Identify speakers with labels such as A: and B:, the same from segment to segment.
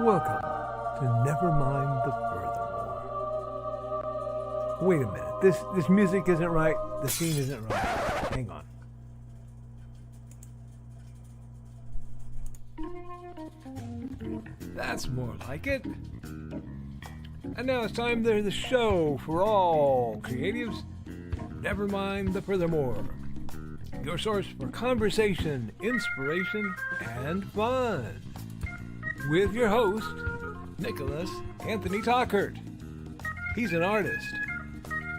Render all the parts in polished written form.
A: Welcome to Nevermind the Furthermore. Wait a minute, this music isn't right, the scene isn't right. Hang on. That's more like it. And now it's time for the show for all creatives. Nevermind the Furthermore. Your source for conversation, inspiration, and fun. With your host, Nicholas Anthony Tockert. He's an artist,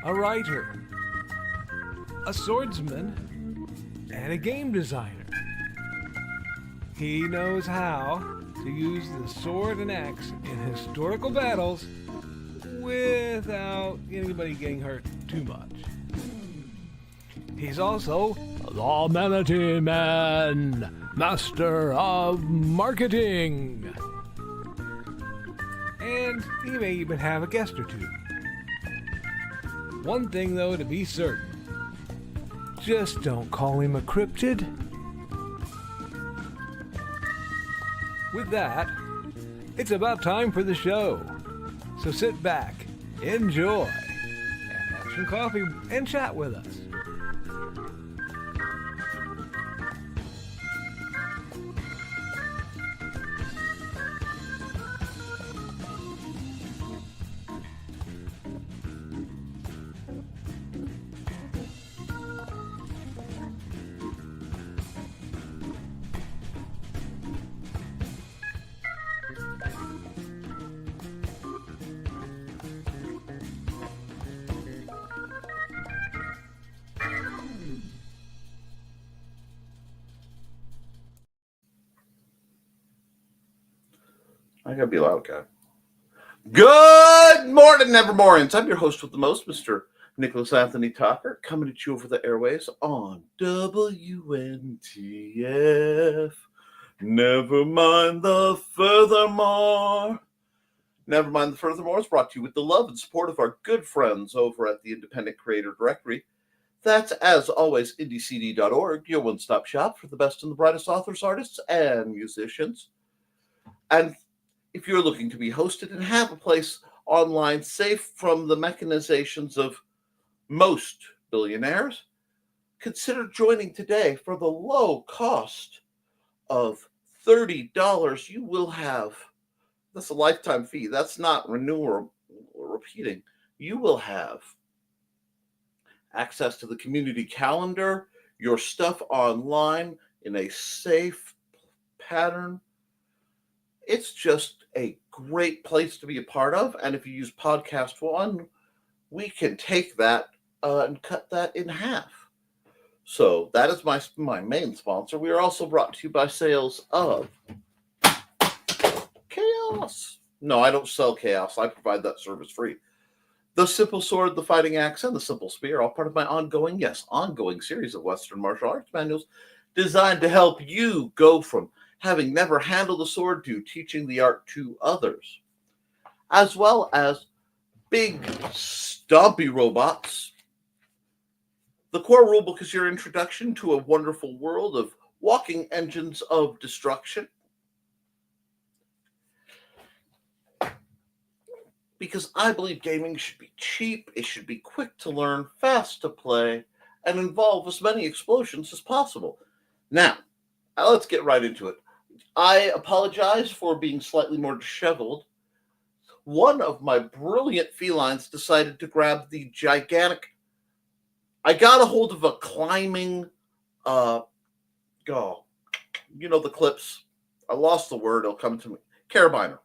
A: a writer, a swordsman, and a game designer. He knows how to use the sword and axe in historical battles without anybody getting hurt too much. He's also the Manatee Man, master of marketing. And he may even have a guest or two. One thing, though, to be certain. Just don't call him a cryptid. With that, it's about time for the show. So sit back, enjoy, and have some coffee and chat with us.
B: I gotta be loud, guy. Good morning, Nevermorians. I'm your host with the most, Mr. Nicholas Anthony Tockert, coming at you over the airways on WNTF. Never mind the furthermore. Nevermind the Furthermore is brought to you with the love and support of our good friends over at the Independent Creator Directory. That's, as always, indiecd.org, your one-stop shop for the best and the brightest authors, artists, and musicians. And if you're looking to be hosted and have a place online safe from the mechanizations of most billionaires, consider joining today for the low cost of $30. You will have, that's a lifetime fee. That's not renewal or repeating. You will have access to the community calendar, your stuff online in a safe pattern. It's just a great place to be a part of. And if you use Podcast One, we can take that and cut that in half. So that is my main sponsor. We are also brought to you by sales of Chaos. No, I don't sell Chaos. I provide that service free. The Simple Sword, the Fighting Axe, and the Simple Spear, all part of my ongoing series of Western martial arts manuals designed to help you go from having never handled a sword to teaching the art to others, as well as big, stompy robots. The core rulebook is your introduction to a wonderful world of walking engines of destruction. Because I believe gaming should be cheap, it should be quick to learn, fast to play, and involve as many explosions as possible. Now let's get right into it. I apologize for being slightly more disheveled. One of my brilliant felines decided to grab the gigantic. I got a hold of a climbing, you know the clips. I lost the word. It'll come to me. Carabiner.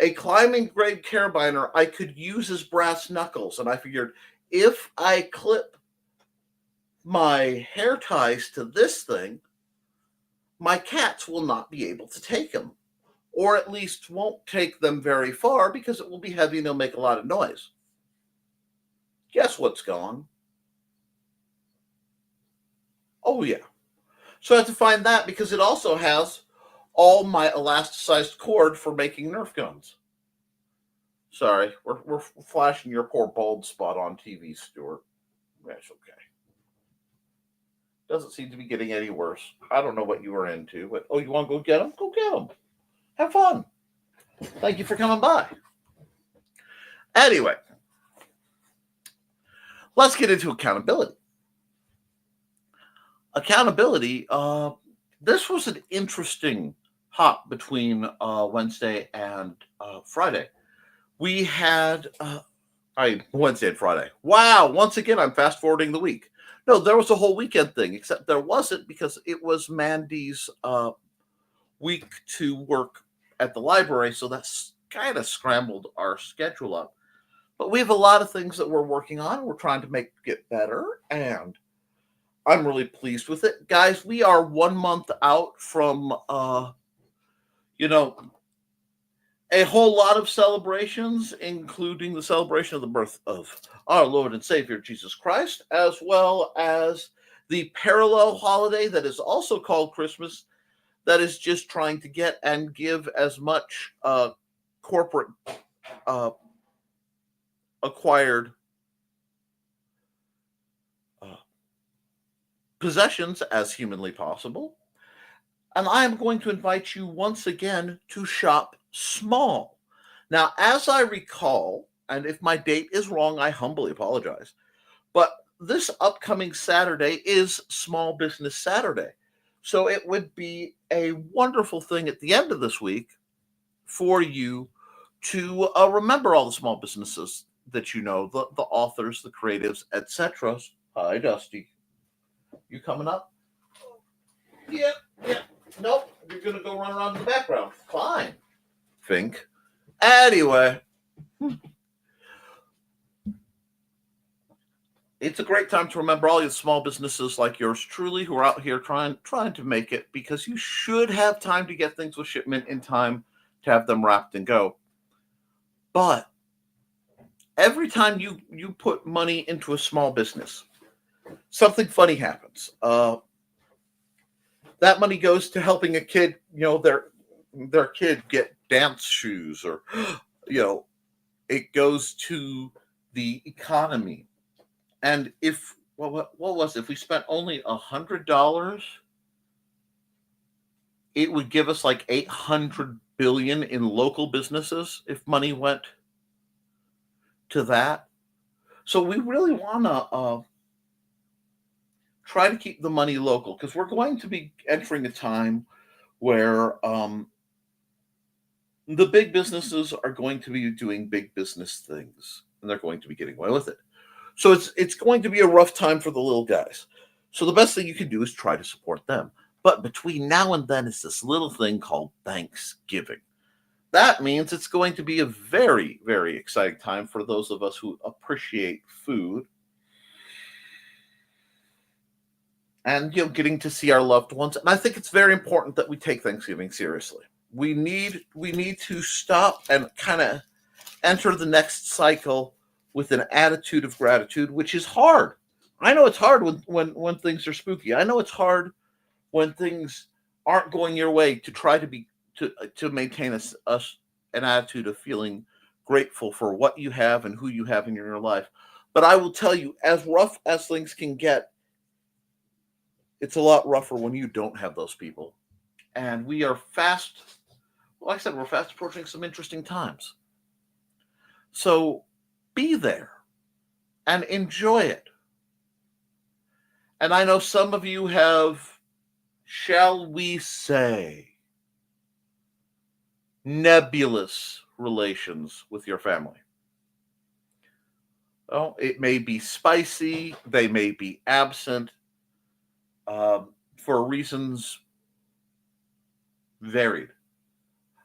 B: A climbing grade carabiner I could use as brass knuckles, and I figured if I clip my hair ties to this thing, my cats will not be able to take them, or at least won't take them very far because it will be heavy and they'll make a lot of noise. Guess what's gone? Oh, yeah. So I have to find that because it also has all my elasticized cord for making Nerf guns. Sorry, we're flashing your poor bald spot on TV, Stuart. That's okay. Doesn't seem to be getting any worse. I don't know what you were into, but you want to go get them? Go get them. Have fun. Thank you for coming by. Anyway, let's get into accountability. Accountability, this was an interesting hop between Wednesday and Friday. We had, Wednesday and Friday. Wow, once again, I'm fast forwarding the week. No, there was a whole weekend thing, except there wasn't because it was Mandy's week to work at the library, so that's kind of scrambled our schedule up. But we have a lot of things that we're working on. We're trying to make it better, and I'm really pleased with it. Guys, we are 1 month out from, a whole lot of celebrations, including the celebration of the birth of our Lord and Savior, Jesus Christ, as well as the parallel holiday that is also called Christmas, that is just trying to get and give as much corporate acquired possessions as humanly possible. And I am going to invite you once again to shop small. Now, as I recall, and if my date is wrong, I humbly apologize, but this upcoming Saturday is Small Business Saturday. So it would be a wonderful thing at the end of this week for you to remember all the small businesses that you know, the authors, the creatives, etc. Hi, Dusty. You coming up? Yeah. Nope. You're going to go run around in the background. Fine. Think. Anyway. It's a great time to remember all your small businesses like yours truly who are out here trying to make it, because you should have time to get things with shipment in time to have them wrapped and go. But every time you put money into a small business, something funny happens. That money goes to helping a kid, their kid get dance shoes, or, it goes to the economy. And if, what was it? If we spent only $100, it would give us like 800 billion in local businesses if money went to that. So we really want to try to keep the money local, because we're going to be entering a time where the big businesses are going to be doing big business things, and they're going to be getting away with it. So it's going to be a rough time for the little guys. So the best thing you can do is try to support them. But between now and then is this little thing called Thanksgiving. That means it's going to be a very, very exciting time for those of us who appreciate food. And getting to see our loved ones. And I think it's very important that we take Thanksgiving seriously. We need to stop and kind of enter the next cycle with an attitude of gratitude, which is hard. I know it's hard when things are spooky. I know it's hard when things aren't going your way to try to maintain an attitude of feeling grateful for what you have and who you have in your life. But I will tell you, as rough as things can get, it's a lot rougher when you don't have those people. And we are fast, like I said, we're fast approaching some interesting times. So be there and enjoy it. And I know some of you have, shall we say, nebulous relations with your family. Well, it may be spicy, they may be absent, for reasons varied.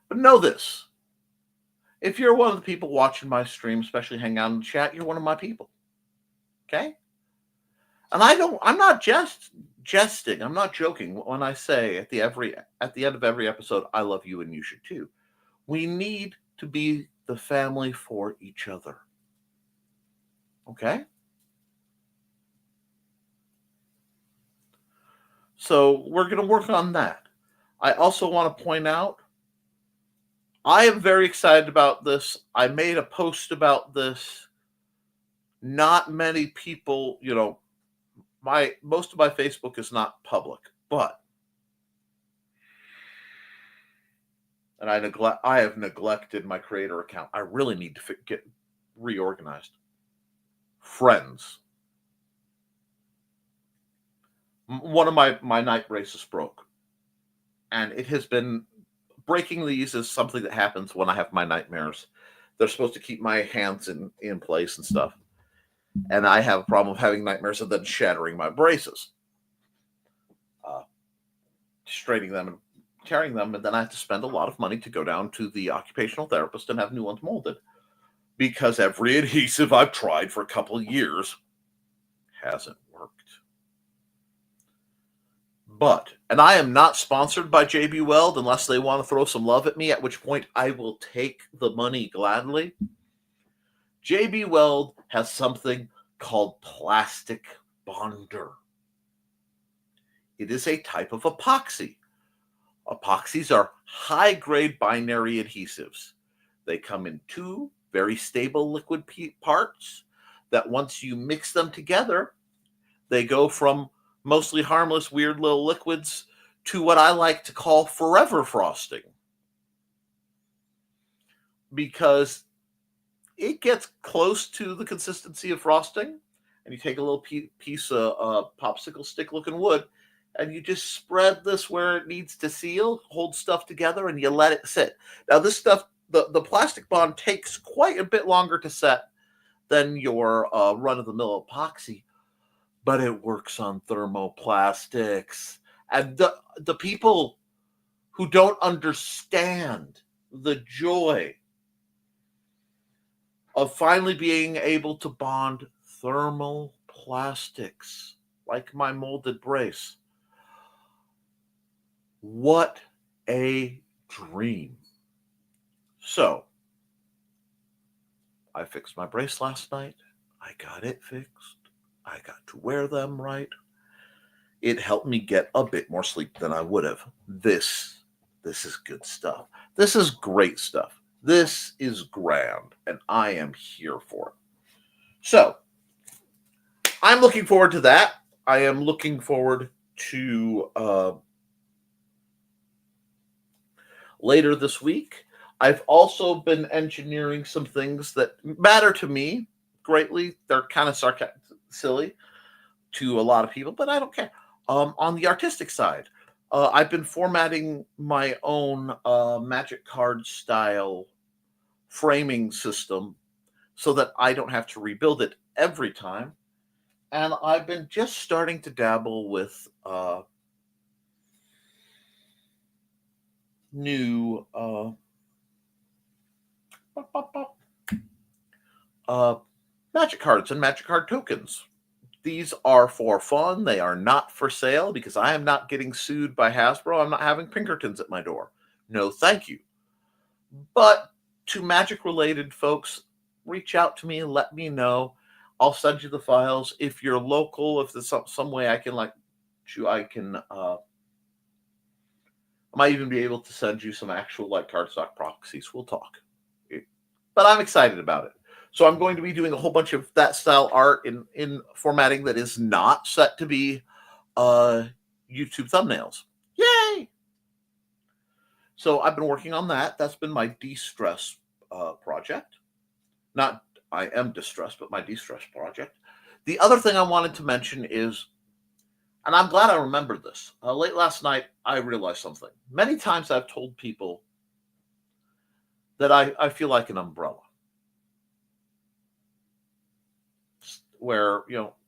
B: But know this. If you're one of the people watching my stream, especially hang out in the chat, you're one of my people. Okay? And I'm not just jesting. I'm not joking when I say at the end of every episode, I love you and you should too. We need to be the family for each other. Okay? So we're going to work on that. I also want to point out, I am very excited about this. I made a post about this. Not many people, most of my Facebook is not public, but And I have neglected my creator account. I really need to get reorganized. Friends. One of my night braces broke. And it has been breaking these is something that happens when I have my nightmares. They're supposed to keep my hands in place and stuff. And I have a problem with having nightmares and then shattering my braces. Straightening them and tearing them, and then I have to spend a lot of money to go down to the occupational therapist and have new ones molded. Because every adhesive I've tried for a couple of years hasn't worked. And I am not sponsored by JB Weld unless they want to throw some love at me, at which point I will take the money gladly. JB Weld has something called plastic bonder. It is a type of epoxy. Epoxies are high-grade binary adhesives. They come in two very stable liquid parts that once you mix them together, they go from mostly harmless, weird little liquids to what I like to call forever frosting. Because it gets close to the consistency of frosting, and you take a little piece of popsicle stick looking wood, and you just spread this where it needs to seal, hold stuff together, and you let it sit. Now, this stuff, the plastic bond takes quite a bit longer to set than your run-of-the-mill epoxy, but it works on thermoplastics. And the people who don't understand the joy of finally being able to bond thermal plastics, like my molded brace. What a dream. So, I fixed my brace last night. I got it fixed. I got to wear them right. It helped me get a bit more sleep than I would have. This is good stuff. This is great stuff. This is grand, and I am here for it. So, I'm looking forward to that. I am looking forward to later this week. I've also been engineering some things that matter to me greatly. They're kind of silly to a lot of people, but I don't care. On the artistic side, I've been formatting my own Magic Card style framing system so that I don't have to rebuild it every time. And I've been just starting to dabble with new Magic Cards and Magic Card tokens. These are for fun. They are not for sale because I am not getting sued by Hasbro. I'm not having Pinkertons at my door. No, thank you. But to Magic-related folks, reach out to me and let me know. I'll send you the files. If you're local, if there's some way I can I might even be able to send you some actual cardstock proxies. We'll talk. But I'm excited about it. So I'm going to be doing a whole bunch of that style art in formatting that is not set to be YouTube thumbnails. Yay! So I've been working on that. That's been my de-stress project. Not I am distressed, but my de-stress project. The other thing I wanted to mention is, and I'm glad I remembered this. Late last night, I realized something. Many times I've told people that I feel like an umbrella. Where,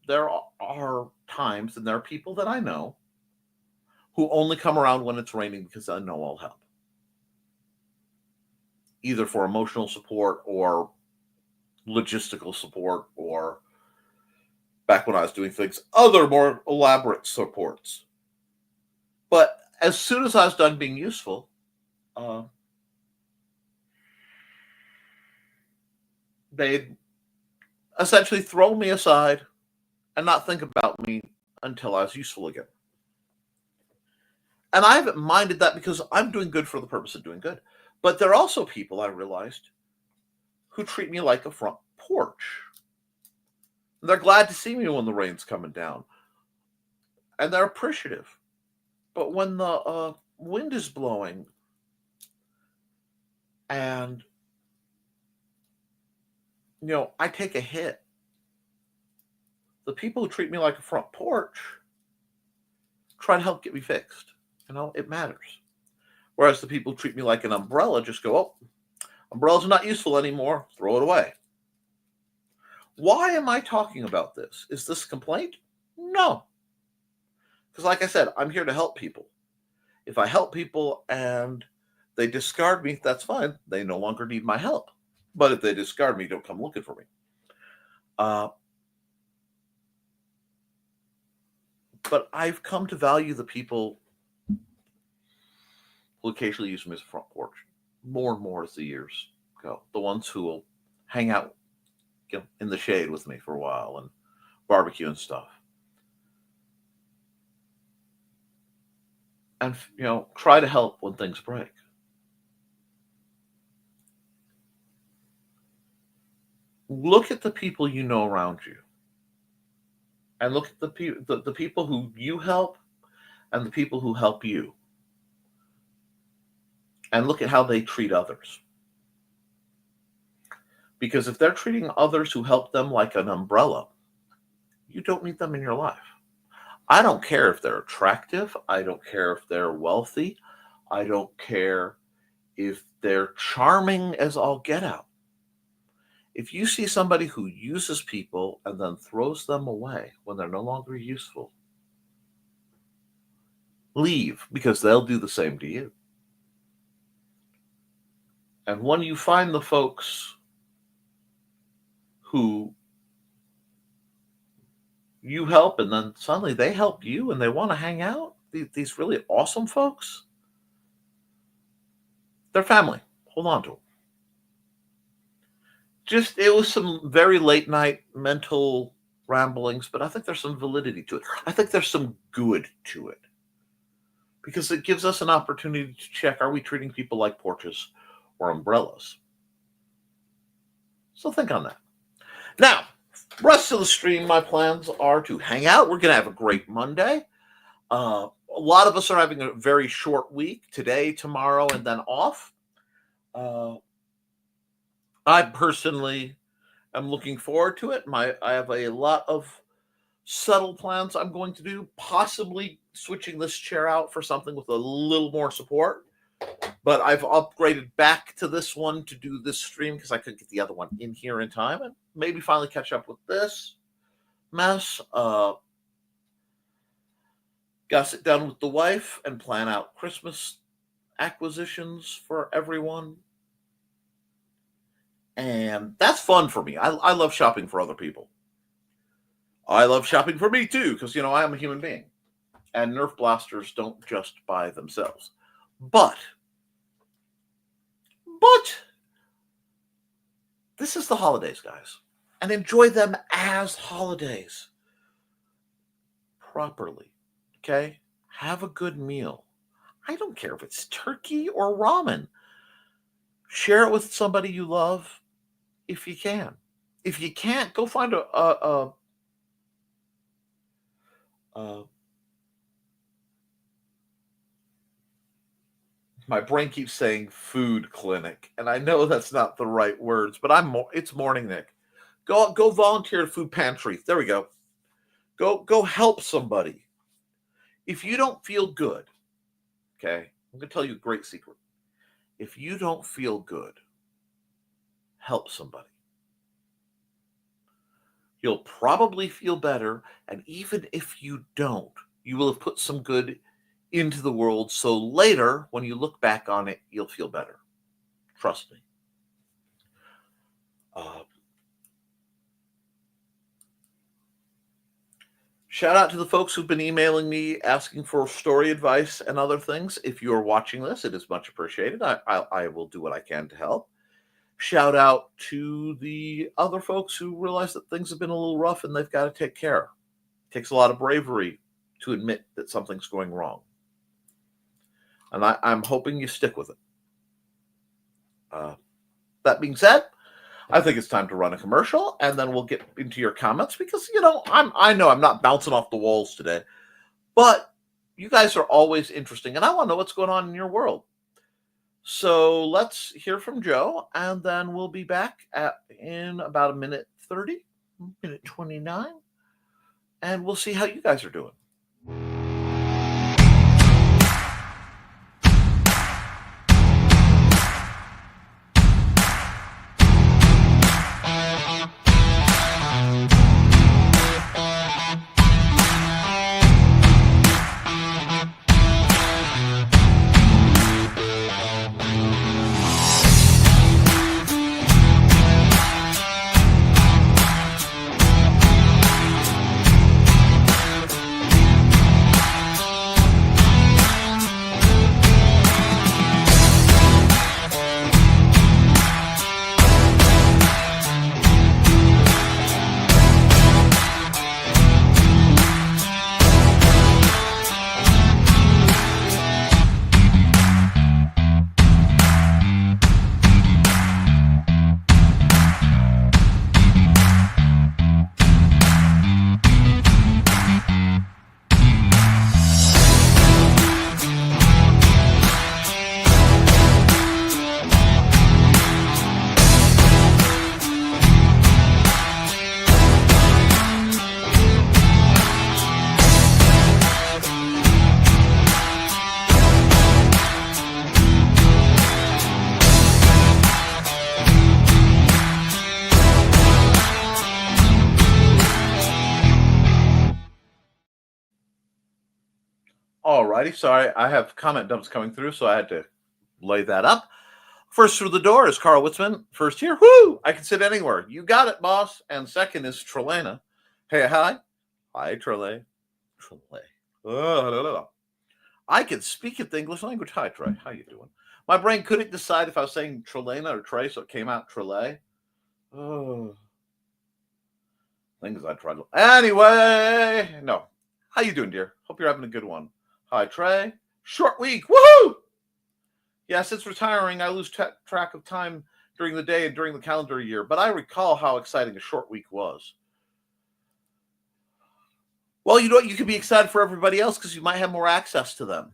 B: there are times, and there are people that I know who only come around when it's raining because I know I'll help. Either for emotional support or logistical support, or back when I was doing things, other more elaborate supports. But as soon as I was done being useful, they'd essentially throw me aside and not think about me until I was useful again. And I haven't minded that because I'm doing good for the purpose of doing good. But there are also people, I realized, who treat me like a front porch. They're glad to see me when the rain's coming down. And they're appreciative. But when the wind is blowing, And, I take a hit. The people who treat me like a front porch try to help get me fixed. It matters. Whereas the people who treat me like an umbrella just go, oh, umbrellas are not useful anymore. Throw it away. Why am I talking about this? Is this a complaint? No. Because like I said, I'm here to help people. If I help people and they discard me, that's fine. They no longer need my help. But if they discard me, don't come looking for me. But I've come to value the people who occasionally use me as a front porch more and more as the years go. The ones who will hang out in the shade with me for a while and barbecue and stuff. And, try to help when things break. Look at the people you know around you. And look at the people who you help and the people who help you. And look at how they treat others. Because if they're treating others who help them like an umbrella, you don't need them in your life. I don't care if they're attractive. I don't care if they're wealthy. I don't care if they're charming as all get out. If you see somebody who uses people and then throws them away when they're no longer useful, leave, because they'll do the same to you. And when you find the folks who you help and then suddenly they help you and they want to hang out, these really awesome folks, they're family. Hold on to them. It was some very late night mental ramblings, but I think there's some validity to it. I think there's some good to it. Because it gives us an opportunity to check, are we treating people like porches or umbrellas? So think on that. Now, rest of the stream, my plans are to hang out. We're going to have a great Monday. A lot of us are having a very short week, today, tomorrow, and then off. I personally am looking forward to it. I have a lot of subtle plans I'm going to do, possibly switching this chair out for something with a little more support. But I've upgraded back to this one to do this stream because I couldn't get the other one in here in time, and maybe finally catch up with this mess. Got to sit down with the wife and plan out Christmas acquisitions for everyone. And that's fun for me. I love shopping for other people. I love shopping for me too, because, I am a human being. And Nerf blasters don't just buy themselves. But this is the holidays, guys. And enjoy them as holidays. Properly. Okay? Have a good meal. I don't care if it's turkey or ramen. Share it with somebody you love if you can. If you can't, go find my brain keeps saying food clinic, and I know that's not the right words, but it's morning, Nick. Go volunteer at a food pantry. There we go. Go help somebody. If you don't feel good, okay, I'm going to tell you a great secret. If you don't feel good, help somebody. You'll probably feel better, and even if you don't, you will have put some good into the world, so later, when you look back on it, you'll feel better. Trust me. Shout out to the folks who've been emailing me asking for story advice and other things. If you're watching this, it is much appreciated. I will do what I can to help. Shout out to the other folks who realize that things have been a little rough and they've got to take care. It takes a lot of bravery to admit that something's going wrong. And I'm hoping you stick with it. That being said, I think it's time to run a commercial, and then we'll get into your comments because, I know I'm not bouncing off the walls today, but you guys are always interesting, and I want to know what's going on in your world. So let's hear from Joe, and then we'll be back in about a minute 30, minute 29, and we'll see how you guys are doing. Alrighty, sorry, I have comment dumps coming through, so I had to lay that up. First through the door is Carl Witzman. First here, whoo! I can sit anywhere. You got it, boss. And second is Trelena. Hey, hi. Hi, Trele. I can speak in the English language. Hi, Trey. How you doing? My brain couldn't decide if I was saying Trelena or Trey, so it came out Trele. Oh. Things I tried. Anyway, no. How you doing, dear? Hope you're having a good one. Hi, Trey. Short week. Woohoo! Yeah, since retiring, I lose track of time during the day and during the calendar year, but I recall how exciting a short week was. Well, you know what? You can be excited for everybody else because you might have more access to them.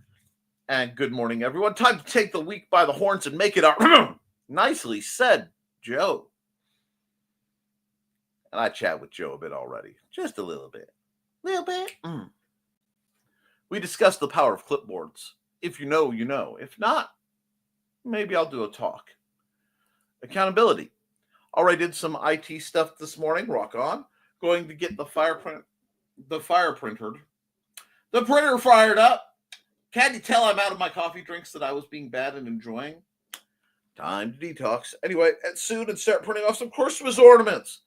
B: And good morning, everyone. Time to take the week by the horns and make it our nicely said, Joe. And I chat with Joe a bit already. Just a little bit. We discussed the power of clipboards. If you know, you know. If not, maybe I'll do a talk. Accountability. Already did some IT stuff this morning. Rock on. Going to get the fire printer. The printer fired up. Can't you tell I'm out of my coffee drinks that I was being bad and enjoying? Time to detox. Anyway, soon and start printing off some Christmas ornaments.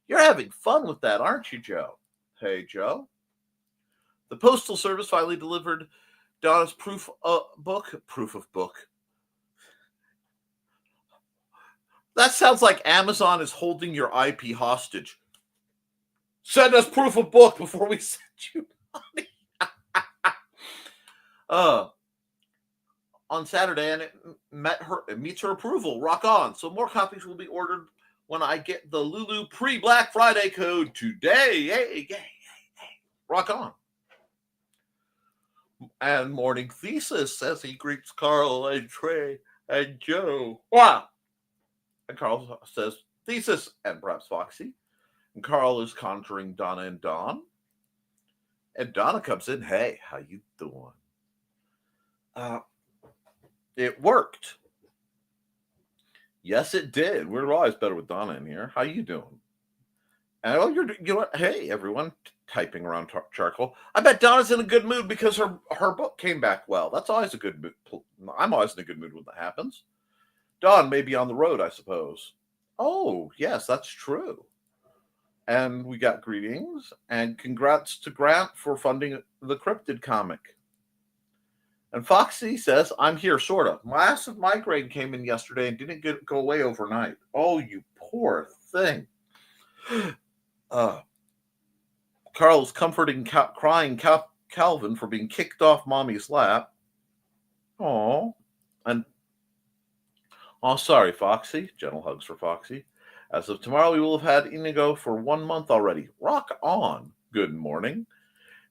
B: You're having fun with that, aren't you, Joe? Hey, Joe. The Postal Service finally delivered Donna's proof of book. That sounds like Amazon is holding your IP hostage. Send us proof of book before we send you money. On Saturday, and it meets her approval. Rock on. So more copies will be ordered when I get the Lulu pre-Black Friday code today. Yay. Rock on. And morning thesis as he greets Carl and Trey and Joe. Wow. And Carl says thesis and perhaps Foxy. And Carl is conjuring Donna and Dawn. And Donna comes in. Hey, how you doing? It worked. Yes, it did. We're always better with Donna in here. How you doing? And you know what? Hey, everyone typing around charcoal. I bet Donna's in a good mood because her book came back well. That's always a good mood. I'm always in a good mood when that happens. Dawn may be on the road, I suppose. Oh, yes, that's true. And we got greetings and congrats to Grant for funding the Cryptid comic. And Foxy says, I'm here, sort of. Massive migraine came in yesterday and didn't go away overnight. Oh, you poor thing. Carl's comforting, crying Calvin for being kicked off mommy's lap. Oh, and sorry, Foxy. Gentle hugs for Foxy. As of tomorrow, we will have had Inigo for 1 month already. Rock on. Good morning.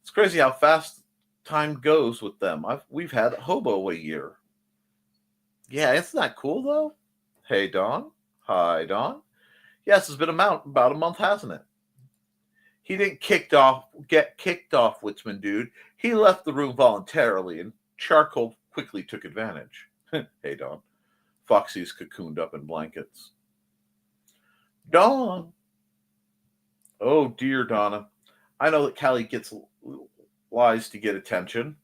B: It's crazy how fast time goes with them. We've had Hobo a year. Yeah, isn't that cool though? Hey, Dawn. Hi, Dawn. Yes, it's been about a month, hasn't it? He didn't get kicked off, Witzman dude. He left the room voluntarily, and Charcoal quickly took advantage. Hey, Dawn. Foxy's cocooned up in blankets. Dawn. Oh, dear, Donna. I know that Callie lies to get attention.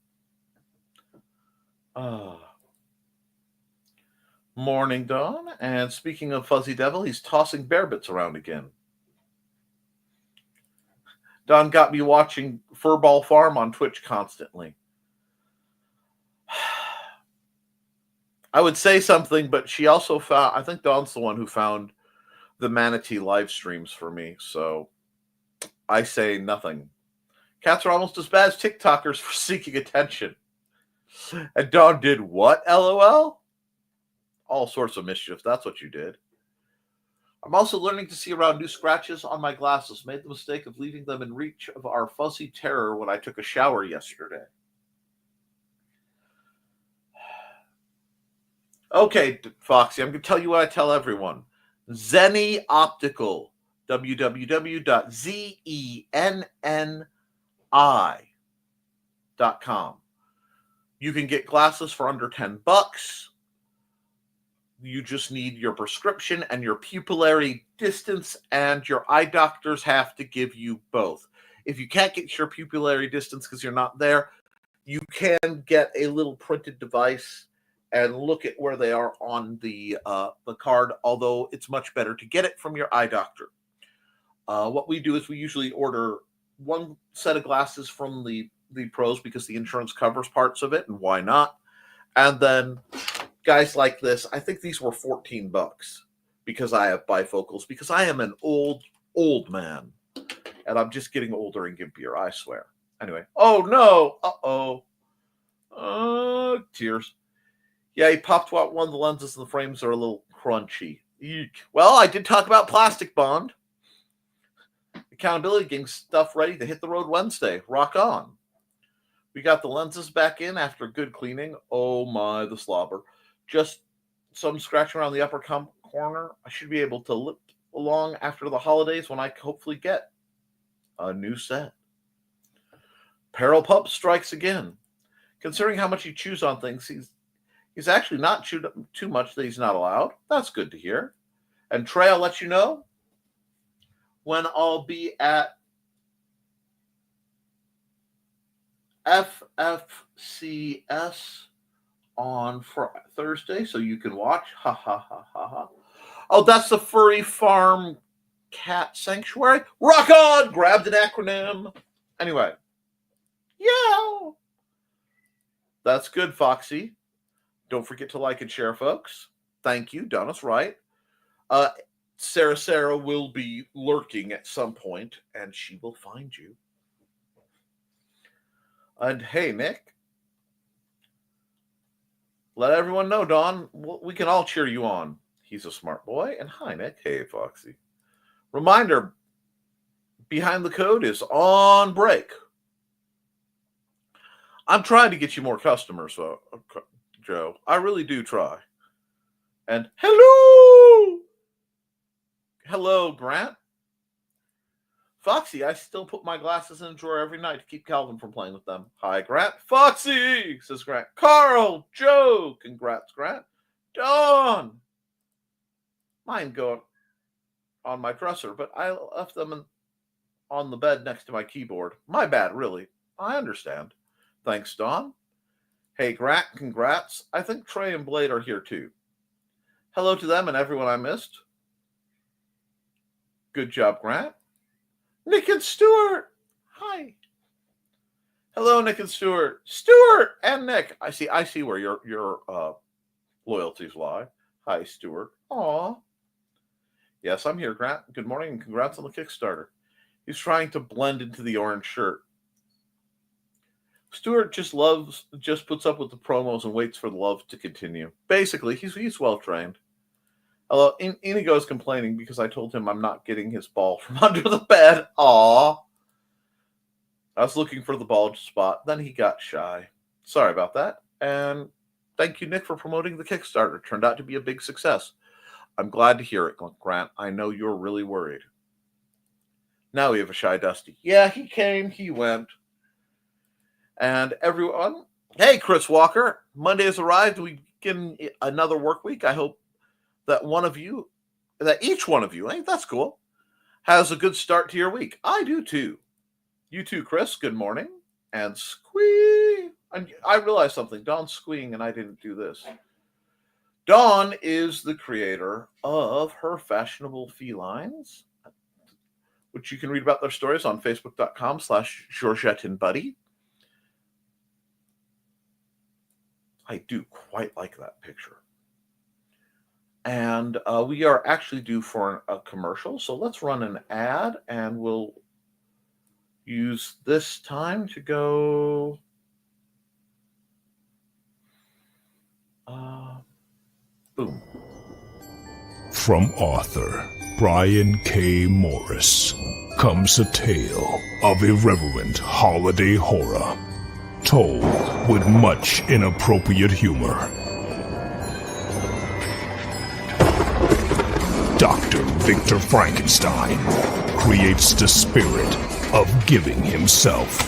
B: Ah. Morning, Dawn. And speaking of Fuzzy Devil, he's tossing bear bits around again. Dawn got me watching Furball Farm on Twitch constantly. I would say something, but she also found, I think Dawn's the one who found the Manatee live streams for me, so I say nothing. Cats are almost as bad as TikTokers for seeking attention. And Dawn did what, LOL? All sorts of mischief, that's what you did. I'm also learning to see around new scratches on my glasses. Made the mistake of leaving them in reach of our fuzzy terror when I took a shower yesterday. Okay, Foxy, I'm going to tell you what I tell everyone. Zenni Optical, www.zenni.com. You can get glasses for under $10. You just need your prescription and your pupillary distance, and your eye doctors have to give you both. If you can't get your pupillary distance because you're not there, you can get a little printed device and look at where they are on the card, although it's much better to get it from your eye doctor. What we do is we usually order one set of glasses from the pros because the insurance covers parts of it, and why not? And then guys like this, I think these were $14 because I have bifocals, because I am an old man, and I'm just getting older and gimpier, I swear. Anyway, oh no, tears. Yeah, he popped out one of the lenses and the frames are a little crunchy. Eek. Well, I did talk about Plastic Bond. Accountability getting stuff ready to hit the road Wednesday. Rock on. We got the lenses back in after good cleaning. Oh my, the slobber. Just some scratching around the upper corner. I should be able to limp along after the holidays when I hopefully get a new set. Peril Pup strikes again. Considering how much he chews on things, he's actually not chewed up too much that he's not allowed. That's good to hear. And Trey, I'll let you know when I'll be at FFCS on Thursday, so you can watch. Ha ha ha ha ha. Oh, that's the Furry Farm Cat Sanctuary. Rock on! Grabbed an acronym. Anyway. Yeah. That's good, Foxy. Don't forget to like and share, folks. Thank you. Done us right. Sarah will be lurking at some point, and she will find you. And hey, Nick, let everyone know, Don, we can all cheer you on. He's a smart boy. And hi, Nick. Hey, Foxy. Reminder, Behind the Code is on break. I'm trying to get you more customers, Joe. I really do try. And hello, Grant. Foxy, I still put my glasses in a drawer every night to keep Calvin from playing with them. Hi, Grant. Foxy, says Grant. Carl, Joe, congrats, Grant. Dawn. Mine go on my dresser, but I left them on the bed next to my keyboard. My bad, really. I understand. Thanks, Dawn. Hey, Grant, congrats. I think Trey and Blade are here, too. Hello to them and everyone I missed. Good job, Grant. Nick and Stuart. Hi. Hello, Nick and Stuart. Stuart and Nick. I see where your loyalties lie. Hi, Stuart. Aw. Yes, I'm here, Grant. Good morning and congrats on the Kickstarter. He's trying to blend into the orange shirt. Stuart just puts up with the promos and waits for the love to continue. Basically, he's well trained. Hello, Inigo's complaining because I told him I'm not getting his ball from under the bed. Aw. I was looking for the ball spot. Then he got shy. Sorry about that. And Thank you, Nick, for promoting the Kickstarter. Turned out to be a big success. I'm glad to hear it, Grant. I know you're really worried. Now we have a Shy Dusty. Yeah, he came, he went. And everyone, hey, Chris Walker, Monday has arrived. We begin another work week. I hope that each one of you, hey, that's cool, has a good start to your week. I do too. You too, Chris. Good morning. And squee. I realized something. Dawn's squeeing, and I didn't do this. Dawn is the creator of Her Fashionable Felines, which you can read about their stories on facebook.com/GeorgetteandBuddy. I do quite like that picture. And we are actually due for a commercial. So let's run an ad, and we'll use this time to go. Boom.
C: From author Brian K. Morris comes a tale of irreverent holiday horror, told with much inappropriate humor. Dr. Victor Frankenstein creates the spirit of giving himself.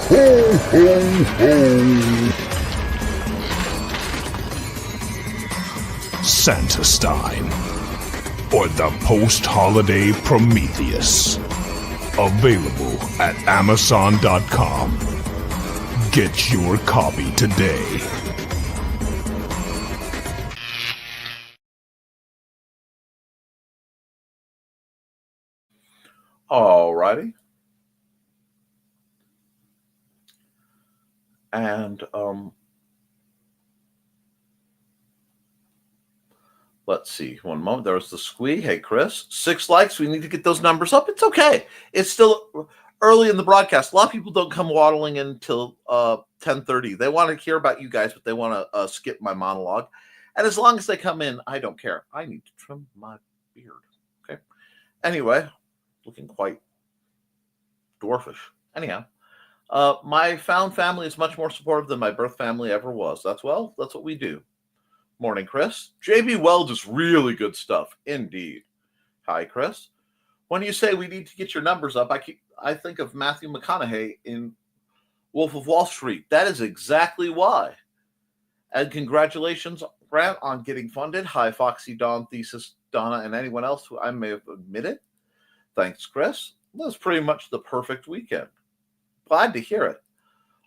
C: Ho, ho, ho! Santa-Stein, or the post-holiday Prometheus. Available at Amazon.com. Get your copy today.
B: Alrighty. And let's see. One moment. There was the squee. Hey, Chris. 6 likes. We need to get those numbers up. It's okay. It's still early in the broadcast. A lot of people don't come waddling in until 10:30. They want to hear about you guys, but they want to skip my monologue. And as long as they come in, I don't care. I need to trim my beard. Okay. Anyway, looking quite dwarfish. Anyhow, my found family is much more supportive than my birth family ever was. That's what we do. Morning, Chris. JB Weld is really good stuff. Indeed. Hi, Chris. When you say we need to get your numbers up, I think of Matthew McConaughey in Wolf of Wall Street. That is exactly why. And congratulations, Grant, on getting funded. Hi, Foxy, Dawn, Thesis, Donna, and anyone else who I may have omitted. Thanks, Chris. That's pretty much the perfect weekend. Glad to hear it.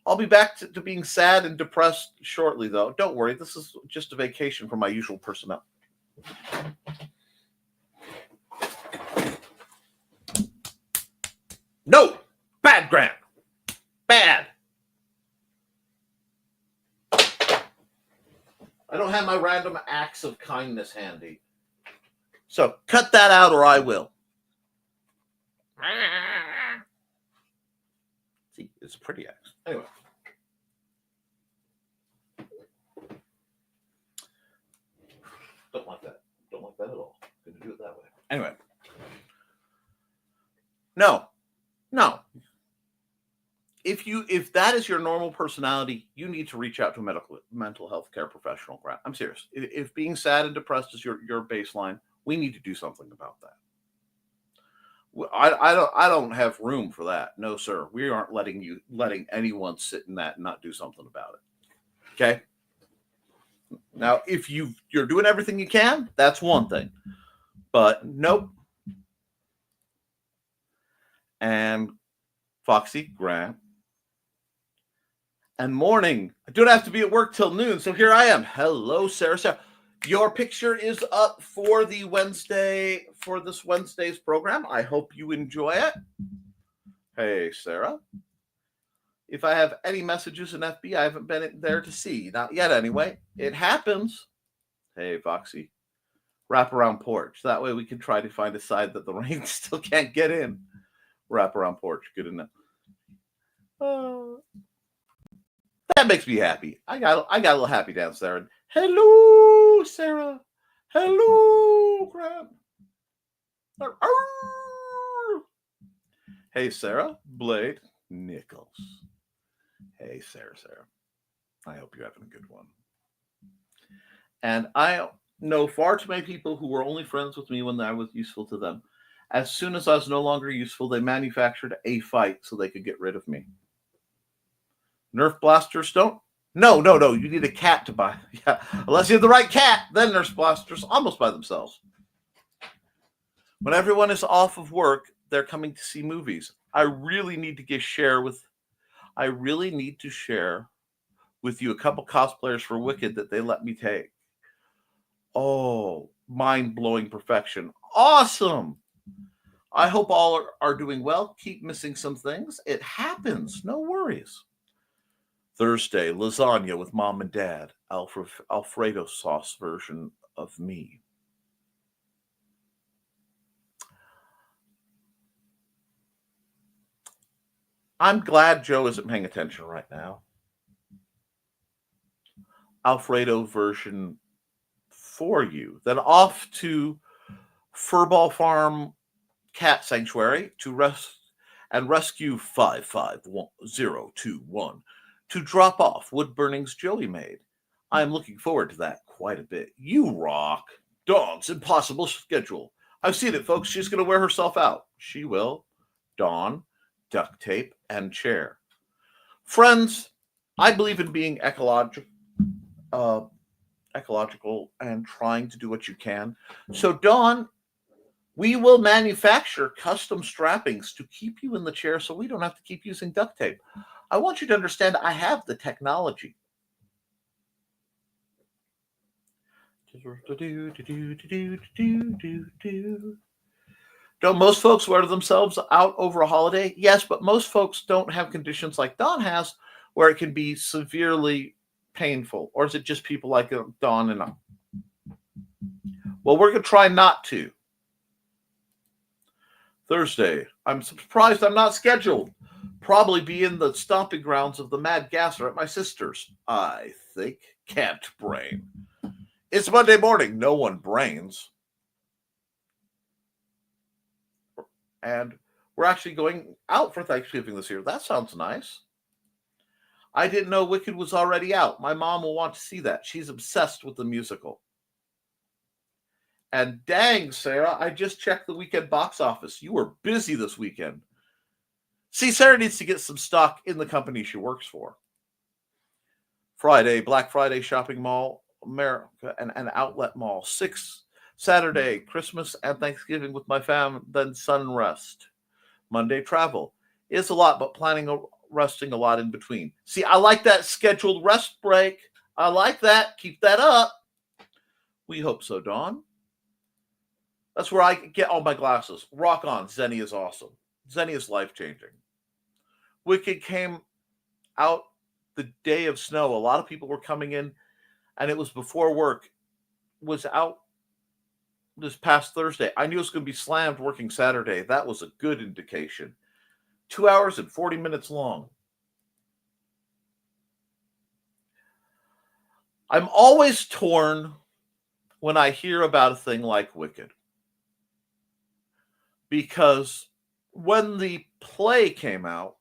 B: I'll be back to being sad and depressed shortly, though. Don't worry. This is just a vacation from my usual personnel. No! Bad, Grant! Bad! I don't have my random acts of kindness handy. So cut that out or I will. See, it's a pretty axe. Anyway. Don't like that. Don't like that at all. Gonna do it that way. Anyway. No. If that is your normal personality, you need to reach out to a mental health care professional. I'm serious. If being sad and depressed is your baseline, we need to do something about that. I don't have room for that. No, sir. We aren't letting anyone sit in that and not do something about it. Okay. Now, if you're doing everything you can, that's one thing. But nope. And Foxy, Grant. And morning. I don't have to be at work till noon, so here I am. Hello, Sarah. Your picture is up for this Wednesday's program. I hope you enjoy it. Hey, Sarah. If I have any messages in FB, I haven't been there to see. Not yet, anyway. It happens. Hey, Foxy. Wrap around porch. That way we can try to find a side that the rain still can't get in. Wrap around porch. Good enough. That makes me happy. I got a little happy dance there. And hello, Sarah. Hello, Grant. Hey, Sarah. Blade Nichols. Hey, Sarah. I hope you're having a good one. And I know far too many people who were only friends with me when I was useful to them. As soon as I was no longer useful, they manufactured a fight so they could get rid of me. Nerf blasters don't? No. You need a cat to buy. Yeah, unless you have the right cat, then Nerf blasters almost by themselves. When everyone is off of work, they're coming to see movies. I really need to share with you a couple cosplayers for Wicked that they let me take. Oh, mind-blowing perfection. Awesome. I hope all are doing well. Keep missing some things. It happens. No worries. Thursday, lasagna with mom and dad. Alfredo sauce version of me. I'm glad Joe isn't paying attention right now. Alfredo version for you. Then off to Furball Farm Cat Sanctuary to rescue 55021 to drop off wood burnings Joey made. I'm looking forward to that quite a bit. You rock. Dawn's impossible schedule. I've seen it, folks. She's going to wear herself out. She will. Dawn, duct tape, and chair. Friends, I believe in being ecological and trying to do what you can. So, Dawn, we will manufacture custom strappings to keep you in the chair so we don't have to keep using duct tape. I want you to understand I have the technology. Don't most folks wear themselves out over a holiday? Yes, but most folks don't have conditions like Dawn has where it can be severely painful. Or is it just people like Dawn and I? Well, we're going to try not to. Thursday, I'm surprised I'm not scheduled. Probably be in the stomping grounds of the Mad Gasser at my sister's. I think. Can't brain. It's Monday morning. No one brains. And we're actually going out for Thanksgiving this year. That sounds nice. I didn't know Wicked was already out. My mom will want to see that. She's obsessed with the musical. And dang, Sarah, I just checked the weekend box office. You were busy this weekend. See, Sarah needs to get some stock in the company she works for. Friday, Black Friday shopping mall, America, and an outlet mall. Saturday, Christmas and Thanksgiving with my fam, then sun rest. Monday, travel. It's a lot, but resting a lot in between. See, I like that scheduled rest break. I like that. Keep that up. We hope so, Dawn. That's where I get all my glasses. Rock on. Zenny is awesome. Zenny is life-changing. Wicked came out the day of snow. A lot of people were coming in, and it was before work. Was out this past Thursday. I knew it was going to be slammed working Saturday. That was a good indication. 2 hours and 40 minutes long. I'm always torn when I hear about a thing like Wicked. Because when the play came out,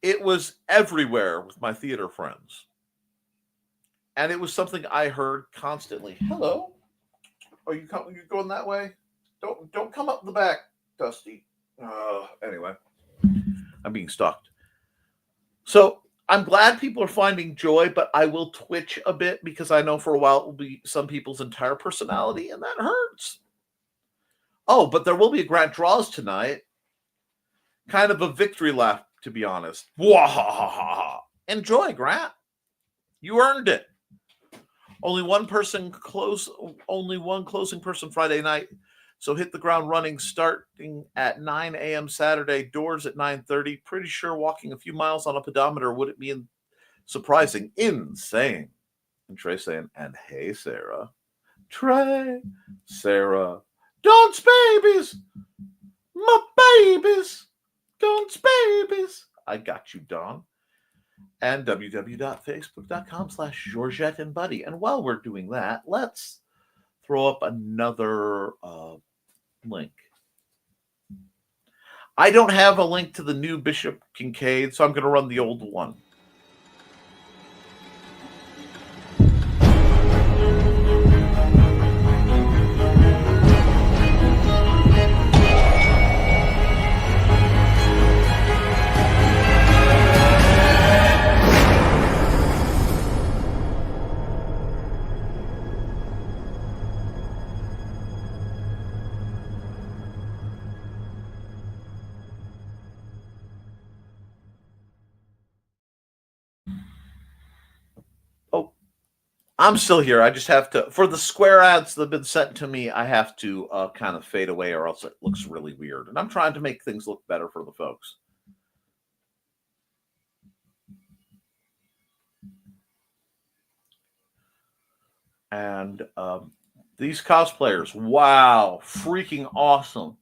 B: it was everywhere with my theater friends. And it was something I heard constantly. Hello? Are you going that way? Don't come up the back, Dusty. Anyway, I'm being stalked. So I'm glad people are finding joy, but I will twitch a bit because I know for a while it will be some people's entire personality, and that hurts. Oh, but there will be a grand draws tonight. Kind of a victory lap, to be honest. Wahahaha. Enjoy, Grant. You earned it. Only one closing person Friday night. So hit the ground running starting at 9 a.m. Saturday, doors at 9:30. Pretty sure walking a few miles on a pedometer wouldn't be surprising. Insane. And Trey saying, and hey, Sarah. Trey, Sarah. Dawn's babies. My babies. Dawn's babies. I got you, Dawn. And www.facebook.com/Georgette and Buddy. And while we're doing that, let's throw up another link. I don't have a link to the new Bishop Kincaid, so I'm going to run the old one. Oh, I'm still here. I just have to, for the square ads that have been sent to me, I have to kind of fade away or else it looks really weird. And I'm trying to make things look better for the folks. And these cosplayers, wow, freaking awesome.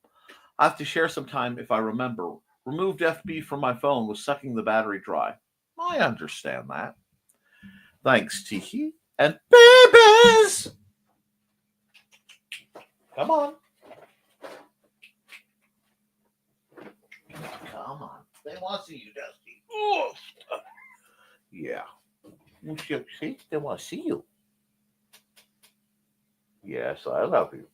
B: I have to share some time if I remember. Removed FB from my phone was sucking the battery dry. I understand that. Thanks, Tiki. And babies! Come on. Come on. They want to see you, Dusty. Oh. Yeah. See, they want to see you. Yes, I love you.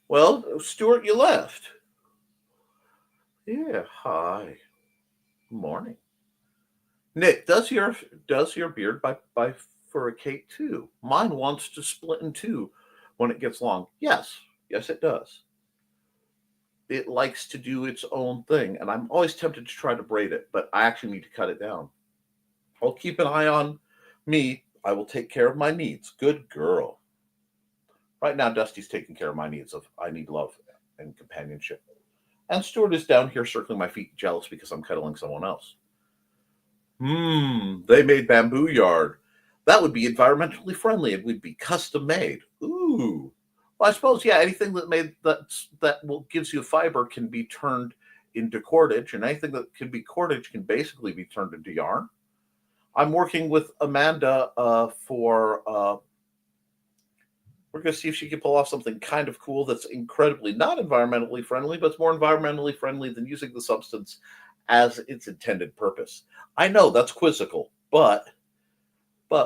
B: Well, Stuart, you left. Yeah, hi. Morning. Nick, does your beard by Furricate too? Mine wants to split in two when it gets long. Yes, it does. It likes to do its own thing, and I'm always tempted to try to braid it, but I actually need to cut it down. I'll keep an eye on me. I will take care of my needs. Good girl. Right now, Dusty's taking care of my needs of I need love and companionship. And Stuart is down here circling my feet, jealous because I'm cuddling someone else. They made bamboo yard. That would be environmentally friendly. It would be custom made. Ooh. Well, I suppose, yeah, anything that gives you fiber can be turned into cordage, and anything that can be cordage can basically be turned into yarn. I'm working with Amanda for we're going to see if she can pull off something kind of cool that's incredibly not environmentally friendly, but it's more environmentally friendly than using the substance as its intended purpose. I know that's quizzical, but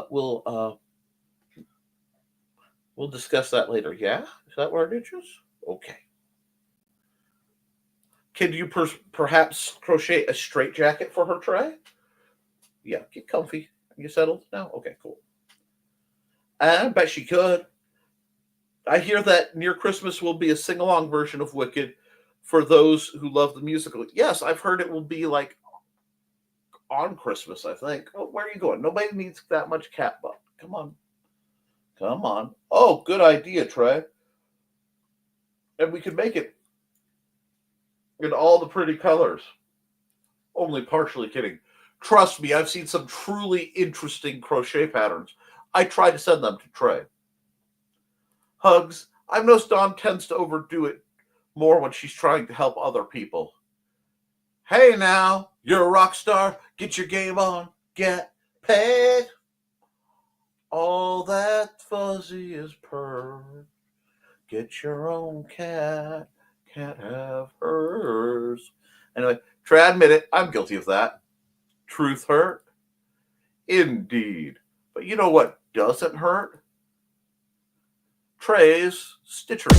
B: we'll discuss that later. Yeah, is that where it is? Okay. Can you perhaps crochet a straitjacket for her, Trey? Yeah, get comfy. You settled now? Okay, cool. I bet she could. I hear that Near Christmas will be a sing-along version of Wicked for those who love the musical. Yes, I've heard it will be like on Christmas, I think. Oh, where are you going? Nobody needs that much cat butt. Come on. Come on. Oh, good idea, Trey. And we can make it in all the pretty colors. Only partially kidding. Trust me, I've seen some truly interesting crochet patterns. I try to send them to Trey. Hugs. I've noticed Dawn tends to overdo it more when she's trying to help other people. Hey now, you're a rock star. Get your game on. Get paid. All that fuzzy is purr. Get your own cat. Can't have hers. Anyway, Trey, I admit it. I'm guilty of that. Truth hurt? Indeed. But you know what doesn't hurt? Trey's Stitcher.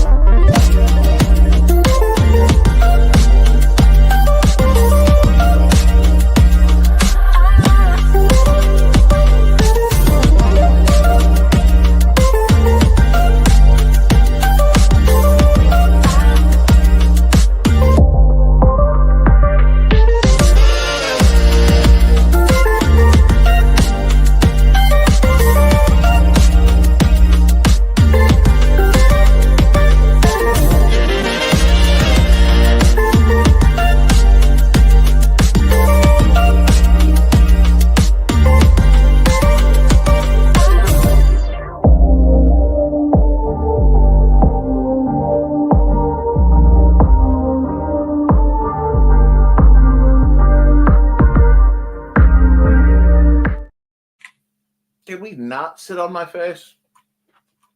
B: Can we not sit on my face?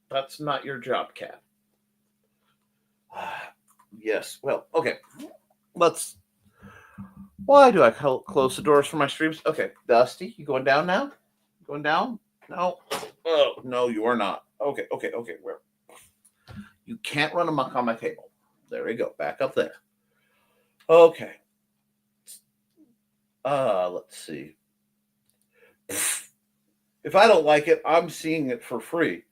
B: That's not your job, cat. Yes. Well, okay. Let's. Why do I close the doors for my streams? Okay, Dusty, you going down now? Going down? No. Oh no, you are not. Okay. Where? You can't run amok on my table. There you go. Back up there. Okay. Let's see. If I don't like it, I'm seeing it for free.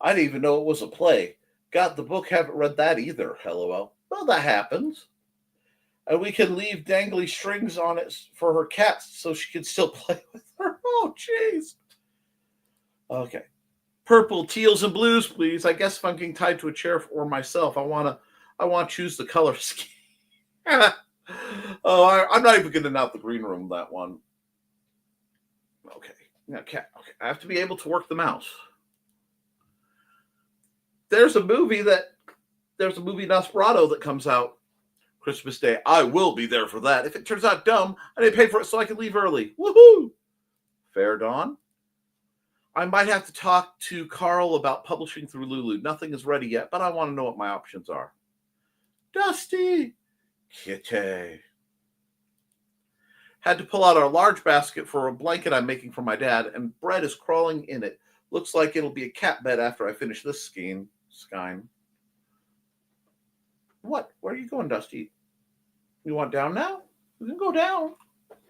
B: I didn't even know it was a play. Got the book, haven't read that either. LOL. Well, that happens. And we can leave dangly strings on it for her cats so she can still play with her. Oh, jeez. Okay. Purple, teals, and blues, please. I guess if I'm getting tied to a chair or myself, I want to choose the color scheme. I'm not even getting out the green room, that one. Okay. Okay. I have to be able to work the mouse. There's a movie Nosferatu that comes out Christmas Day. I will be there for that. If it turns out dumb, I didn't pay for it so I can leave early. Woohoo! Fair dawn. I might have to talk to Carl about publishing through Lulu. Nothing is ready yet, but I want to know what my options are. Dusty! Kitty. Had to pull out our large basket for a blanket I'm making for my dad, and bread is crawling in it. Looks like it'll be a cat bed after I finish this skein. What? Where are you going, Dusty? You want down now? We can go down.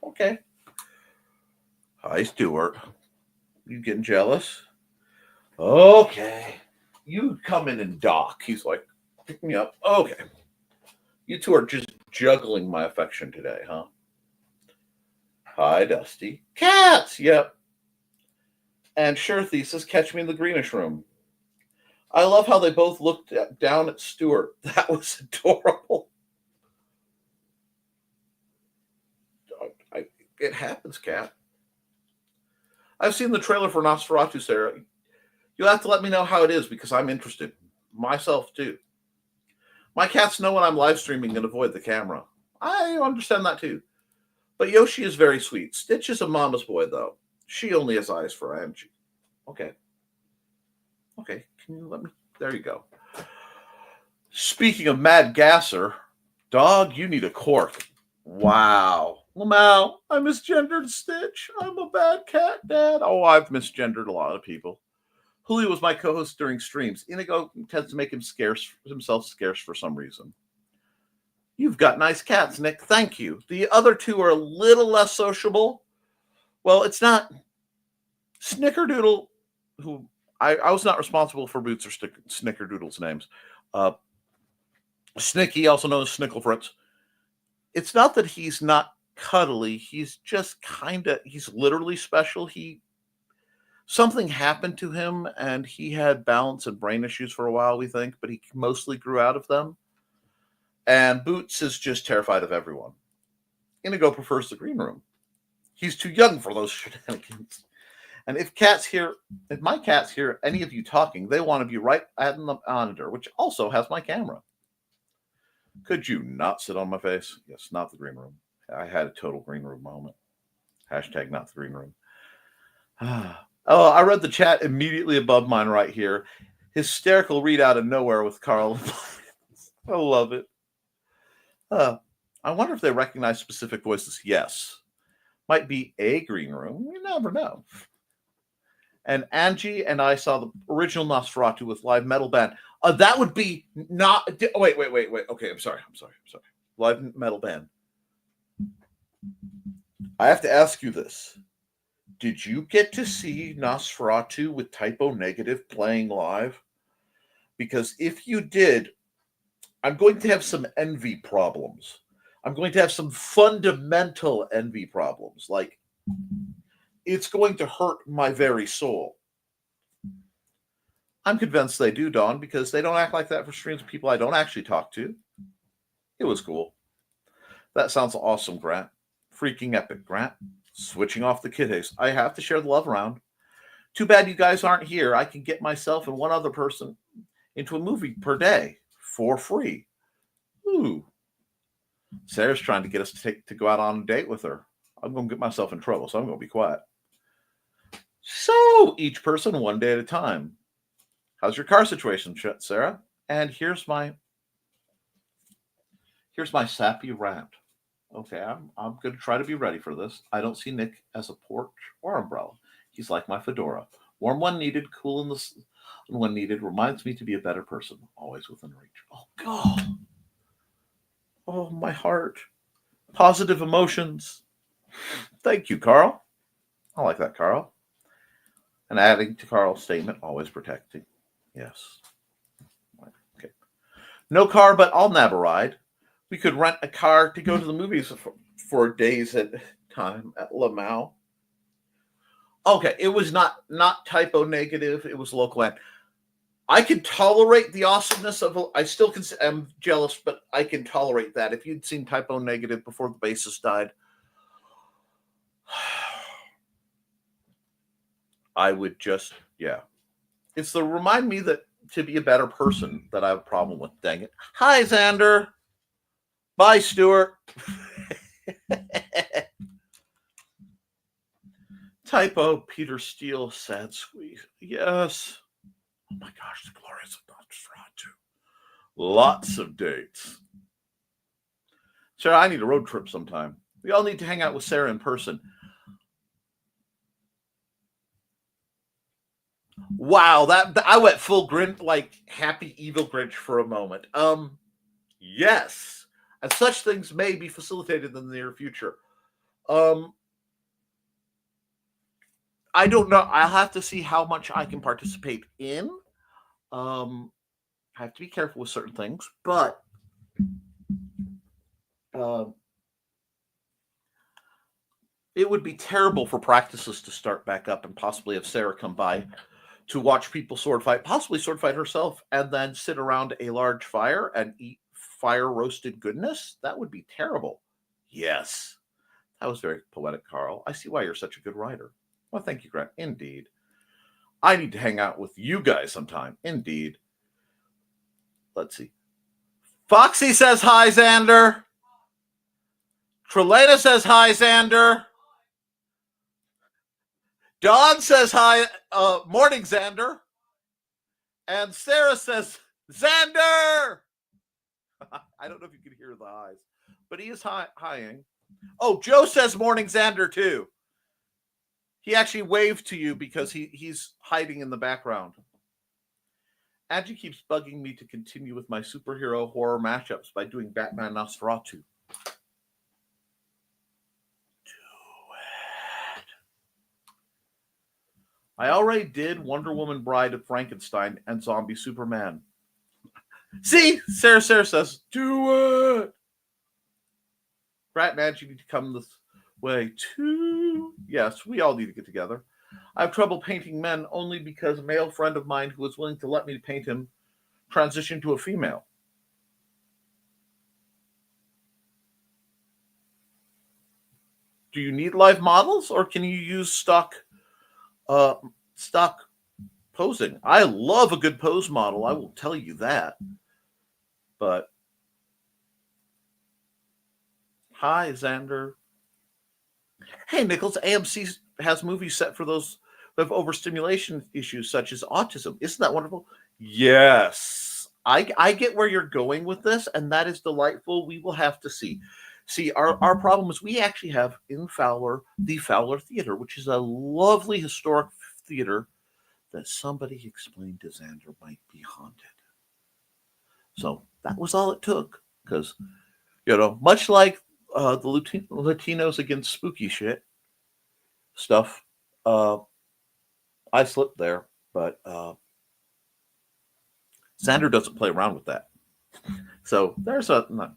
B: Okay. Hi, Stuart. You getting jealous? Okay. You come in and dock. He's like, pick me up. Okay. You two are just juggling my affection today, huh? Hi, Dusty. Cats! Yep. And sure, Thesis, catch me in the greenish room. I love how they both looked down at Stuart. That was adorable. It happens, Cat. I've seen the trailer for Nosferatu, Sarah. You'll have to let me know how it is because I'm interested. Myself, too. My cats know when I'm live streaming and avoid the camera. I understand that, too. But Yoshi is very sweet. Stitch is a mama's boy, though. She only has eyes for Angie. Okay. Okay, can you let me? There you go. Speaking of Mad Gasser, dog, you need a cork. Wow. Lamau, I misgendered Stitch. I'm a bad cat dad. Oh, I've misgendered a lot of people. Julio was my co-host during streams. Inigo tends to make himself scarce for some reason. You've got nice cats, Nick. Thank you. The other two are a little less sociable. Well, it's not Snickerdoodle, who I was not responsible for Boots or Snickerdoodle's names. Snicky, also known as Snicklefritz. It's not that he's not cuddly. He's just he's literally special. Something happened to him and he had balance and brain issues for a while, we think, but he mostly grew out of them. And Boots is just terrified of everyone. Inigo prefers the green room. He's too young for those shenanigans. And if my cats hear any of you talking, they want to be right at the monitor, which also has my camera. Could you not sit on my face? Yes, not the green room. I had a total green room moment. Hashtag not the green room. Oh, I read the chat immediately above mine right here. Hysterical read out of nowhere with Carl. I love it. I wonder if they recognize specific voices. Yes. Might be a green room. You never know. And Angie and I saw the original Nosferatu with live metal band. That would be not. Wait. Okay, I'm sorry. Live metal band. I have to ask you this. Did you get to see Nosferatu with Typo Negative playing live? Because if you did, I'm going to have some envy problems. I'm going to have some fundamental envy problems. Like, it's going to hurt my very soul. I'm convinced they do, Dawn, because they don't act like that for streams of people I don't actually talk to. It was cool. That sounds awesome, Grant. Freaking epic, Grant. Switching off the kiddies. I have to share the love around. Too bad you guys aren't here. I can get myself and one other person into a movie per day for free. Ooh. Sarah's trying to get us to go out on a date with her. I'm going to get myself in trouble, so I'm going to be quiet. So, each person one day at a time. How's your car situation, Sarah? And here's my Here's my sappy rant. Okay, I'm going to try to be ready for this. I don't see Nick as a porch or umbrella. He's like my fedora. Warm when needed, cool in the when needed. Reminds me to be a better person, always within reach. Oh God! Oh my heart! Positive emotions. Thank you, Carl. I like that, Carl. And adding to Carl's statement, always protecting. Yes. Okay. No car, but I'll nab a ride. We could rent a car to go to the movies for days at a time at Lamau. Okay, it was not typo negative. It was local ad. I can tolerate the awesomeness of. I still am jealous, but I can tolerate that. If you'd seen typo negative before the bassist died, I would just It's the remind me that to be a better person that I have a problem with. Dang it! Hi, Xander. Bye, Stuart. Typo, Peter Steele, sad squeeze. Yes. Oh my gosh, the glorious Nosferatu. Lots of dates. Sarah, I need a road trip sometime. We all need to hang out with Sarah in person. Wow, that I went full Grinch, like happy evil Grinch for a moment. Yes. And such things may be facilitated in the near future. I don't know. I'll have to see how much I can participate in. I have to be careful with certain things, but it would be terrible for practices to start back up and possibly have Sarah come by to watch people sword fight, possibly sword fight herself, and then sit around a large fire and eat fire roasted goodness. That would be terrible. Yes. That was very poetic, Carl. I see why you're such a good writer. Well, thank you, Grant. Indeed. I need to hang out with you guys sometime. Indeed. Let's see. Foxy says hi, Xander. Trelena says hi, Xander. Dawn says hi, morning, Xander. And Sarah says, Xander! I don't know if you can hear the highs, but he is highing. Oh, Joe says morning, Xander, too. He actually waved to you because he's hiding in the background. Angie keeps bugging me to continue with my superhero horror matchups by doing Batman Nosferatu. I already did Wonder Woman, Bride of Frankenstein, and Zombie Superman. See? Sarah says, do it! Rat Man, you need to come this way too. Yes, we all need to get together. I have trouble painting men only because a male friend of mine who was willing to let me paint him transitioned to a female. Do you need live models or can you use stock posing? I love a good pose model. I will tell you that. But hi, Xander. Hey, Nichols, AMC has movies set for those who have overstimulation issues such as autism. Isn't that wonderful? Yes. I get where you're going with this, and that is delightful. We will have to see. See, our problem is we actually have in Fowler, the Fowler Theater, which is a lovely historic theater that somebody explained to Xander might be haunted. So that was all it took. Because, much like the Latinos against spooky shit stuff, I slipped there. But Xander doesn't play around with that. So there's a...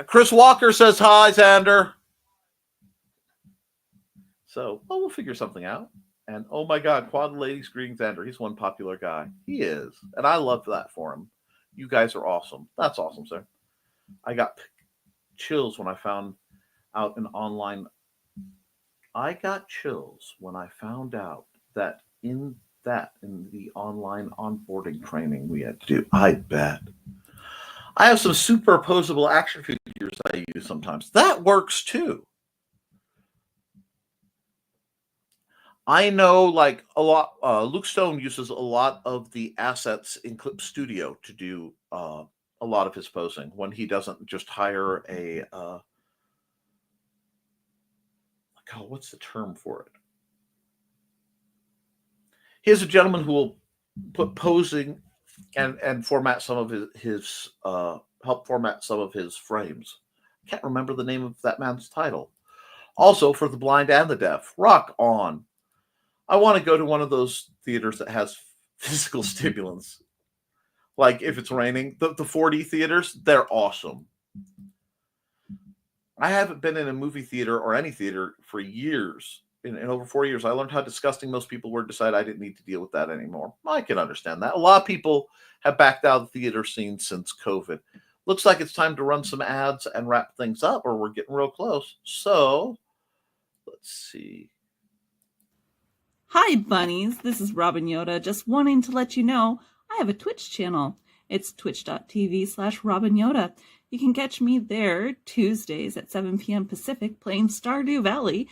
B: Chris Walker says hi, Xander. So, we'll figure something out. And oh my God, Quad Ladies greeting Xander. He's one popular guy. He is. And I love that for him. You guys are awesome. That's awesome, sir. I got chills when I found out I got chills when I found out that in the online onboarding training we had to do. I bet. I have some superposable action figures I use sometimes. That works too. I know like a lot, Luke Stone uses a lot of the assets in Clip Studio to do a lot of his posing when he doesn't just hire a what's the term for it? He is a gentleman who will put posing and format some of his help format some of his frames. I can't remember the name of that man's title. Also for the blind and the deaf. Rock on. I want to go to one of those theaters that has physical stimulants. Like if it's raining, the 4D theaters, they're awesome. I haven't been in a movie theater or any theater for years. In over 4 years, I learned how disgusting most people were, decided I didn't need to deal with that anymore. I can understand that. A lot of people have backed out of the theater scene since COVID. Looks like it's time to run some ads and wrap things up, or we're getting real close. So, let's see.
D: Hi, bunnies. This is Robin Yoda, just wanting to let you know I have a Twitch channel. It's twitch.tv/Robin Yoda. You can catch me there Tuesdays at 7 p.m. Pacific playing Stardew Valley,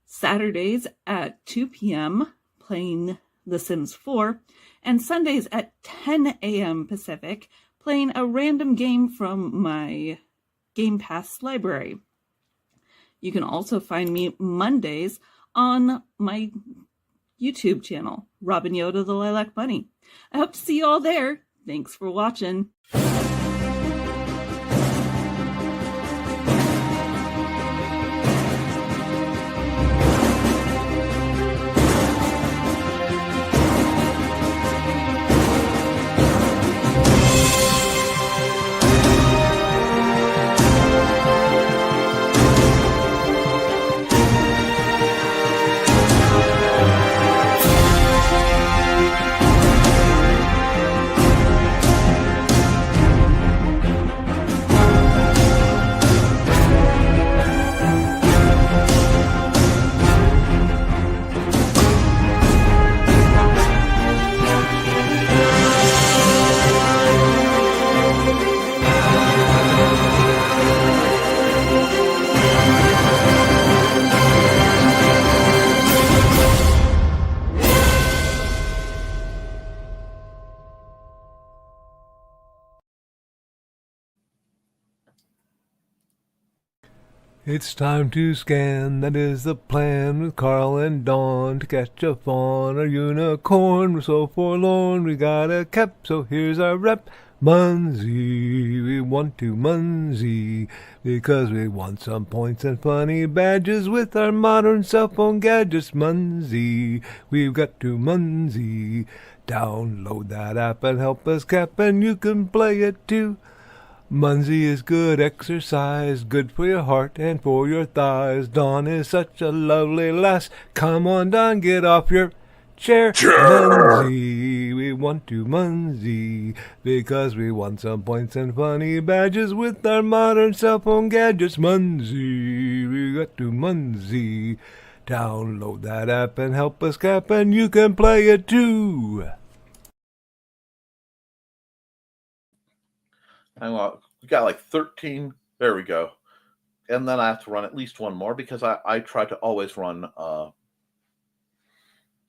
D: Saturdays at 2 p.m. playing The Sims 4, and Sundays at 10 a.m. Pacific playing a random game from my Game Pass library. You can also find me Mondays on my YouTube channel, Robin Yoda the Lilac Bunny. I hope to see you all there. Thanks for watching.
A: It's time to scan, that is the plan, with Carl and Dawn to catch a fawn or unicorn. We're so forlorn, we got a cap, so here's our rep. Munsey, we want to Munsey, because we want some points and funny badges with our modern cell phone gadgets. Munsey, we've got to Munsey. Download that app and help us cap, and you can play it too. Munsey is good exercise, good for your heart and for your thighs. Dawn is such a lovely lass. Come on, Dawn, get off your chair. Munsey, we want to Munsey, because we want some points and funny badges with our modern cell phone gadgets. Munsey, we got to Munsey. Download that app and help us cap, and you can play it too.
B: We got like 13. There we go. And then I have to run at least one more because I try to always run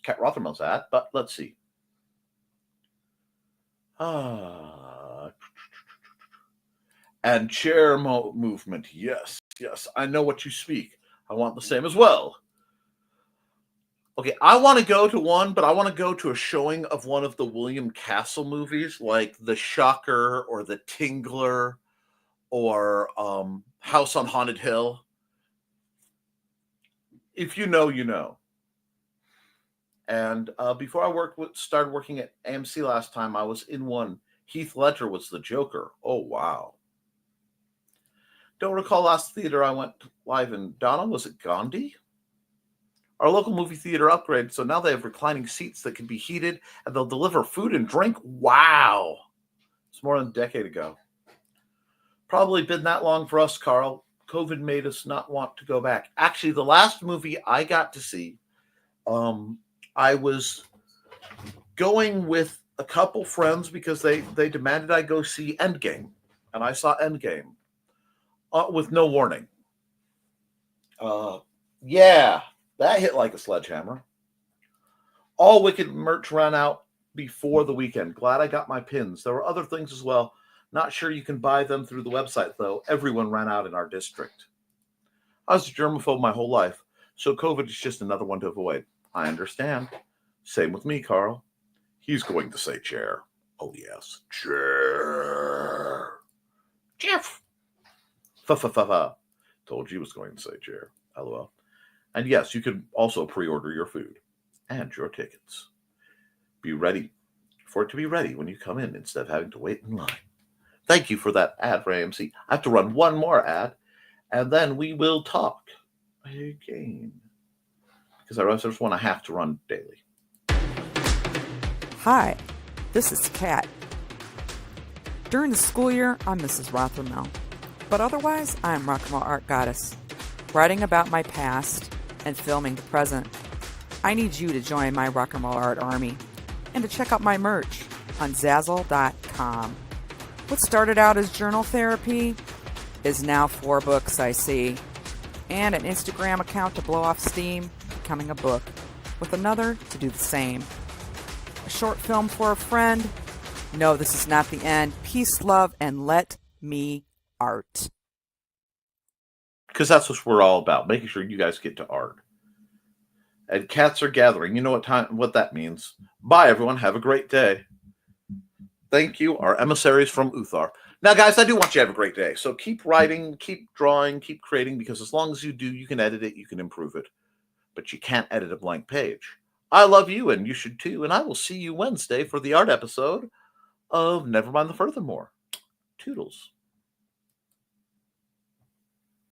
B: Cat Rothermel's ad, but let's see. And chair movement. Yes, I know what you speak. I want the same as well. Okay, I want to go to one, but I want to go to a showing of one of the William Castle movies, like The Shocker or The Tingler or House on Haunted Hill. If you know, you know. And before I started working at AMC last time, I was in one. Heath Ledger was the Joker. Oh, wow. Don't recall last theater I went live in. Donna, was it Gandhi? Our local movie theater upgraded, so now they have reclining seats that can be heated, and they'll deliver food and drink. Wow. It's more than a decade ago. Probably been that long for us, Carl. COVID made us not want to go back. Actually, the last movie I got to see, I was going with a couple friends because they demanded I go see Endgame, and I saw Endgame with no warning. Yeah. That hit like a sledgehammer. All Wicked merch ran out before the weekend. Glad I got my pins. There were other things as well. Not sure you can buy them through the website, though. Everyone ran out in our district. I was a germaphobe my whole life, so COVID is just another one to avoid. I understand. Same with me, Carl. He's going to say chair. Oh, yes. Chair. Jeff. Fa. Told you he was going to say chair. LOL. And yes, you can also pre-order your food and your tickets. Be ready for it to be ready when you come in instead of having to wait in line. Thank you for that ad for AMC. I have to run one more ad, and then we will talk again. Because I realize there's one I have to run daily.
E: Hi, this is Kat. During the school year, I'm Mrs. Rothermel. But otherwise, I'm Rock and Roll Art Goddess, writing about my past and filming the present. I need you to join my Rock and Roll Art army and to check out my merch on Zazzle.com. What started out as journal therapy is now 4 books, I see, and an Instagram account to blow off steam, becoming a book, with another to do the same. A short film for a friend. No, this is not the end. Peace, love, and let me art.
B: Because that's what we're all about, making sure you guys get to art. And cats are gathering. You know what that means. Bye, everyone. Have a great day. Thank you, our emissaries from Uthar. Now, guys, I do want you to have a great day. So keep writing, keep drawing, keep creating, because as long as you do, you can edit it, you can improve it. But you can't edit a blank page. I love you, and you should too. And I will see you Wednesday for the art episode of Nevermind the Furthermore. Toodles.